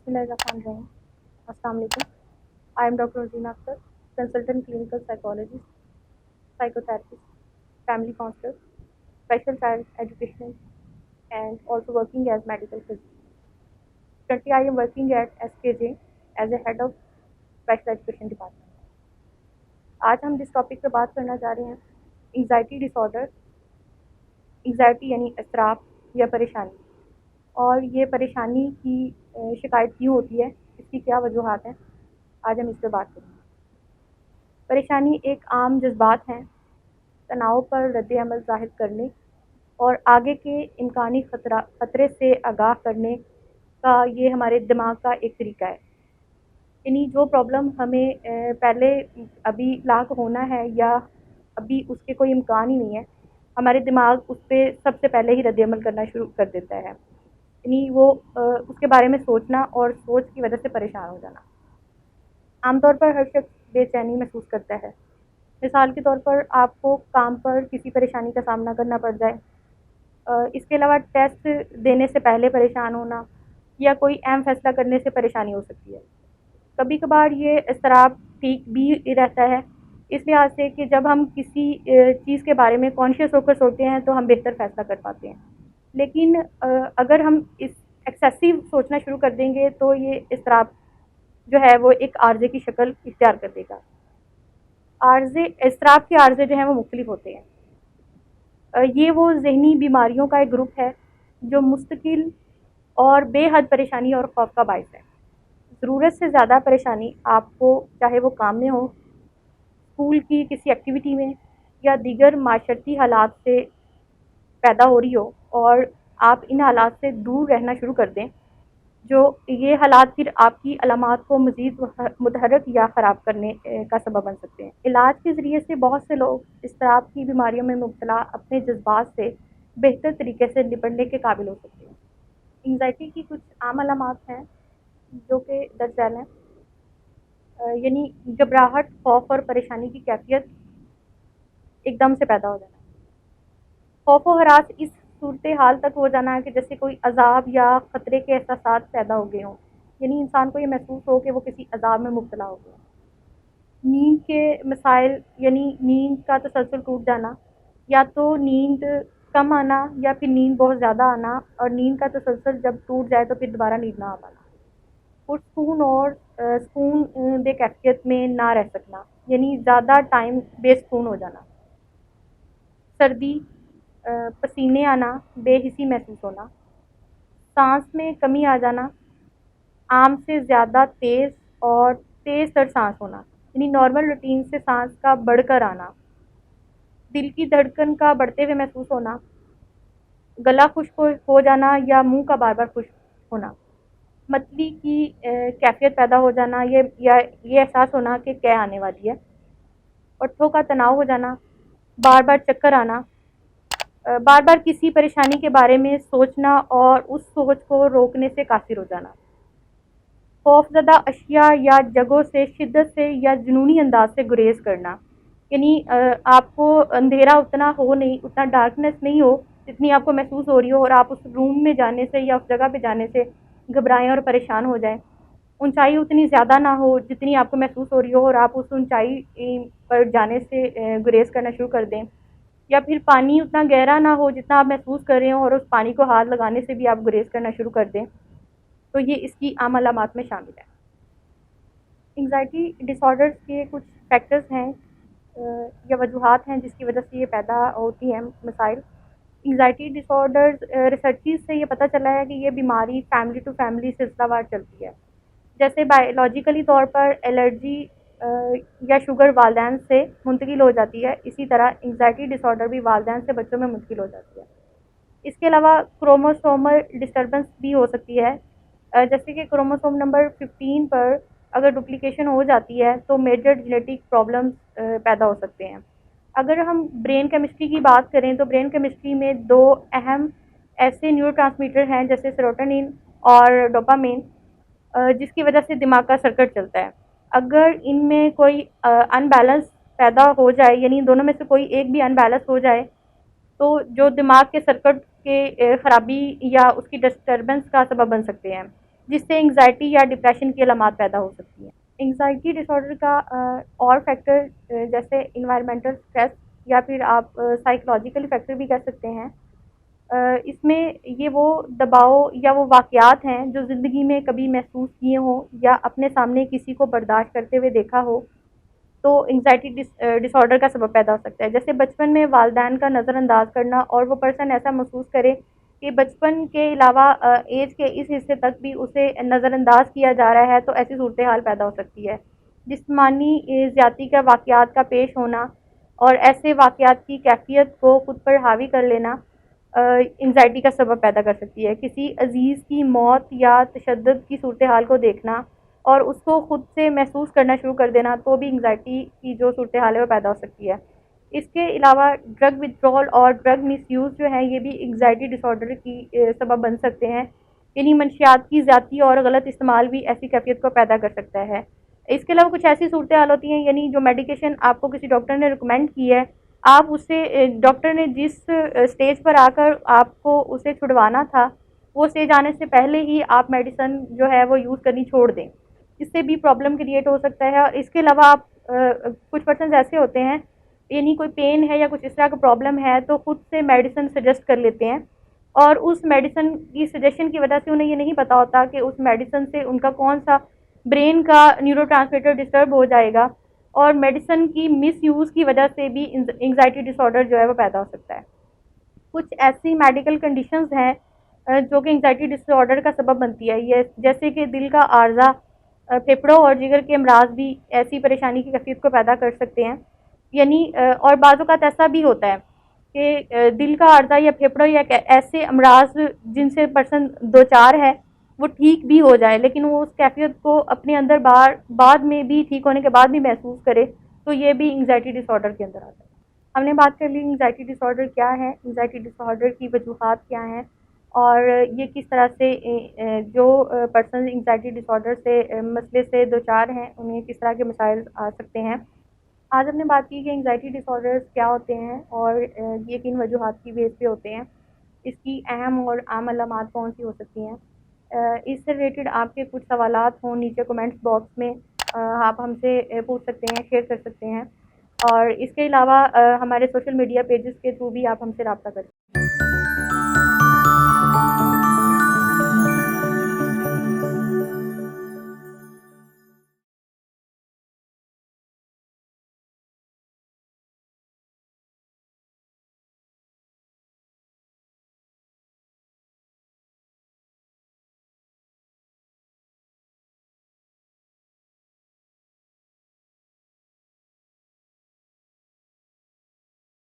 Bismillahirrahmanirrahim. Assalamu alaikum. I am Dr. Rosina Akhtar, consultant clinical psychologist, psychotherapist, family counselor, special child educationist, and also working as medical physician. Currently, I am working at SKJ as a head of special education department. आज हम जिस topic पे बात करना चाह रहे हैं anxiety disorder, anxiety यानी एसराफ या परेशानी, और ये परेशानी की शिकायत क्यों होती है, इसकी क्या वजूहात हैं, आज हम इस पर बात करेंगे। परेशानी एक आम जज्बात हैं, तनाव पर रद्द-ए-अमल ज़ाहिर करने और आगे के इम्कानी खतरे से आगाह करने का ये हमारे दिमाग का एक तरीका है। यानी जो प्रॉब्लम हमें पहले अभी लाक होना है या अभी उसके कोई इम्कान ही नहीं है, हमारे दिमाग उस पर सबसे पहले ही रद्द-ए-अमल करना शुरू कर देता है। यानी वो उसके बारे में सोचना और सोच की वजह से परेशान हो जाना। आमतौर पर हर शख्स बेचैनी महसूस करता है। मिसाल के तौर पर आपको काम पर किसी परेशानी का सामना करना पड़ जाए, इसके अलावा टेस्ट देने से पहले परेशान होना या कोई अहम फैसला करने से परेशानी हो सकती है। कभी कभार ये इज़्तिराब ठीक भी रहता है, इस लिहाज से कि जब हम किसी चीज़ के बारे में कॉन्शियस होकर सोचते हैं तो हम बेहतर फैसला कर पाते हैं। लेकिन अगर हम इस एक्सेसिव सोचना शुरू कर देंगे तो ये इज़्तिराब जो है वो एक आर्ज़े की शक्ल इख्तियार कर देगा। इज़्तिराब के आर्ज़े जो हैं वो मुख्तलिफ होते हैं। ये वो ज़हनी बीमारियों का एक ग्रुप है जो मुस्तकिल और बेहद परेशानी और खौफ का बायस है। ज़रूरत से ज़्यादा परेशानी आपको, चाहे वो काम में हो, स्कूल की किसी एक्टिविटी में या दीगर माशरती हालात से पैदा हो रही हो, और आप इन हालात से दूर रहना शुरू कर दें, जो ये हालात फिर आपकी अलामात को मज़ीद मुतहर्रिक या ख़राब करने का सबब बन सकते हैं। इलाज के ज़रिए से बहुत से लोग इज़्तिराब की बीमारियों में मुब्तला अपने जज्बात से बेहतर तरीके से निपटने के काबिल हो सकते हैं। एंग्जाइटी की कुछ आम अलामात हैं जो कि दर्ज झैल हैं, यानी घबराहट, खौफ और परेशानी की कैफियत एकदम से पैदा हो जाना, खौफ व हरास इस सूरत हाल तक हो जाना है कि जैसे कोई अजाब या ख़तरे के एहसास पैदा हो गए हों, यानी इंसान को ये महसूस हो कि वो किसी अजाब में मुब्तला हो गया। नींद के मसाइल, यानी नींद का तसलसल टूट जाना, या तो नींद कम आना या फिर नींद बहुत ज़्यादा आना, और नींद का तसलसल जब टूट जाए तो फिर दोबारा नींद ना आ पाना। पुरसकून और सुकून दे कैफियत में ना रह सकना, यानी ज़्यादा टाइम बेसुकून हो जाना। सर्दी, पसीने आना, बेहिसी महसूस होना, सांस में कमी आ जाना, आम से ज़्यादा तेज़ और तेज़ तर सांस होना, यानी नॉर्मल रूटीन से सांस का बढ़कर आना, दिल की धड़कन का बढ़ते हुए महसूस होना, गला खुश्क हो जाना या मुंह का बार बार खुश्क होना, मतली की कैफियत पैदा हो जाना, ये एहसास होना कि कै आने वाली है, ओठों का तनाव हो जाना, बार बार चक्कर आना, बार बार किसी परेशानी के बारे में सोचना और उस सोच को रोकने से कासिर हो जाना, खौफजदा अशिया या जगहों से शिद्दत से या जुनूनी अंदाज से गुरेज करना, यानी आपको अंधेरा उतना हो नहीं, उतना डार्कनेस नहीं हो जितनी आपको महसूस हो रही हो, और आप उस रूम में जाने से या उस जगह पे जाने से घबराएं और परेशान हो जाएं। ऊंचाई उतनी ज़्यादा ना हो जितनी आपको महसूस हो रही हो, और आप उस ऊंचाई पर जाने से गुरेज करना शुरू कर दें, या फिर पानी उतना गहरा ना हो जितना आप महसूस कर रहे हो, और उस पानी को हाथ लगाने से भी आप गुरेज करना शुरू कर दें। तो ये इसकी आम अलामात में शामिल है। एंग्जाइटी डिसऑर्डर्स के कुछ फैक्टर्स हैं या वजूहात हैं जिसकी वजह से ये पैदा होती हैं मसाइल। एंग्जाइटी डिसऑर्डर्स रिसर्चेस से ये पता चला है कि ये बीमारी फैमिली टू फैमिली सिलसिलावार चलती है। जैसे बायोलॉजिकली तौर पर एलर्जी या शुगर वालदैन से मुंतकिल हो जाती है, इसी तरह एंग्जाइटी डिसऑर्डर भी वालदैन से बच्चों में मुंतकिल हो जाती है। इसके अलावा क्रोमोसोमल डिस्टर्बेंस भी हो सकती है, जैसे कि क्रोमोसोम नंबर 15 पर अगर डुप्लीकेशन हो जाती है तो मेजर जेनेटिक प्रॉब्लम्स पैदा हो सकते हैं। अगर हम ब्रेन केमिस्ट्री की बात करें तो ब्रेन केमिस्ट्री में दो अहम ऐसे न्यूरोट्रांसमीटर हैं जैसे सेरोटोनिन और डोपामिन, जिसकी वजह से दिमाग का सर्किट चलता है। अगर इनमें कोई अनबैलेंस पैदा हो जाए, यानी दोनों में से कोई एक भी अनबैलेंस हो जाए, तो जो दिमाग के सर्किट के ख़राबी या उसकी डिस्टर्बेंस का सबब बन सकते हैं। جس سے انگزائٹی یا ڈپریشن کی علامات پیدا ہو سکتی ہیں۔ انگزائٹی ڈس آرڈر کا اور فیکٹر جیسے انوائرمنٹل اسٹریس یا پھر آپ سائیکولوجیکل فیکٹر بھی کہہ سکتے ہیں۔ اس میں یہ وہ دباؤ یا وہ واقعات ہیں جو زندگی میں کبھی محسوس کیے ہوں یا اپنے سامنے کسی کو برداشت کرتے ہوئے دیکھا ہو تو انگزائٹی ڈس آرڈر کا سبب پیدا ہو سکتا ہے۔ جیسے بچپن میں والدین کا نظر انداز کرنا اور وہ پرسن ایسا محسوس کرے کہ بچپن کے علاوہ ایج کے اس حصے تک بھی اسے نظر انداز کیا جا رہا ہے، تو ایسی صورتحال پیدا ہو سکتی ہے۔ جسمانی زیادتی کا واقعات کا پیش ہونا اور ایسے واقعات کی کیفیت کو خود پر حاوی کر لینا انگزائٹی کا سبب پیدا کر سکتی ہے۔ کسی عزیز کی موت یا تشدد کی صورتحال کو دیکھنا اور اس کو خود سے محسوس کرنا شروع کر دینا تو بھی انگزائٹی کی جو صورتحال ہے وہ پیدا ہو سکتی ہے۔ اس کے علاوہ ڈرگ ودرول اور ڈرگ مس یوز جو ہیں یہ بھی انگزائٹی ڈس آرڈر کی سبب بن سکتے ہیں، یعنی منشیات کی زیادتی اور غلط استعمال بھی ایسی کیفیت کو پیدا کر سکتا ہے۔ اس کے علاوہ کچھ ایسی صورتحال ہوتی ہیں، یعنی جو میڈیکیشن آپ کو کسی ڈاکٹر نے ریکمینڈ کی ہے، آپ اسے ڈاکٹر نے جس اسٹیج پر آ کر آپ کو اسے چھڑوانا تھا وہ اسٹیج آنے سے پہلے ہی آپ میڈیسن جو ہے وہ یوز کرنی چھوڑ دیں، اس سے بھی پرابلم کریٹ ہو سکتا ہے۔ اور اس کے علاوہ آپ کچھ پرسنز ایسے ہوتے ہیں، یعنی کوئی پین ہے یا کچھ اس طرح کا پرابلم ہے تو خود سے میڈیسن سجیسٹ کر لیتے ہیں، اور اس میڈیسن کی سجیشن کی وجہ سے انہیں یہ نہیں پتہ ہوتا کہ اس میڈیسن سے ان کا کون سا برین کا نیورو ٹرانسمیٹر ڈسٹرب ہو جائے گا، اور میڈیسن کی مس یوز کی وجہ سے بھی انگزائٹی ڈس آرڈر جو ہے وہ پیدا ہو سکتا ہے۔ کچھ ایسی میڈیکل کنڈیشنز ہیں جو کہ انگزائٹی ڈس آرڈر کا سبب بنتی ہے، یہ جیسے کہ دل کا عارضہ، پھیپھڑوں اور جگر کے امراض بھی ایسی پریشانی کی کیفیت کو پیدا کر سکتے ہیں۔ یعنی اور بعض اوقات ایسا بھی ہوتا ہے کہ دل کا عارضہ یا پھیپھڑوں یا ایسے امراض جن سے پرسن دوچار ہے وہ ٹھیک بھی ہو جائے، لیکن وہ اس کیفیت کو اپنے اندر بعد میں بھی ٹھیک ہونے کے بعد بھی محسوس کرے، تو یہ بھی انگزائٹی ڈس آرڈر کے اندر آتا ہے۔ ہم نے بات کر لی انگزائٹی ڈس آرڈر کیا ہے، انگزائٹی ڈس آرڈر کی وجوہات کیا ہیں، اور یہ کس طرح سے جو پرسن انگزائٹی ڈس آرڈر سے مسئلے سے دوچار ہیں انہیں کس طرح کے مسائل آ سکتے ہیں۔ آج ہم نے بات کی کہ انگزائٹی ڈس آرڈرز کیا ہوتے ہیں اور یہ کن وجوہات کی بیس پہ ہوتے ہیں، اس کی اہم اور عام علامات کون سی ہو سکتی ہیں۔ اس سے ریلیٹڈ آپ کے کچھ سوالات ہوں نیچے کومنٹس باکس میں آپ ہم سے پوچھ سکتے ہیں، شیئر کر سکتے ہیں، اور اس کے علاوہ ہمارے سوشل میڈیا پیجز کے تھرو بھی آپ ہم سے رابطہ کر سکتے ہیں۔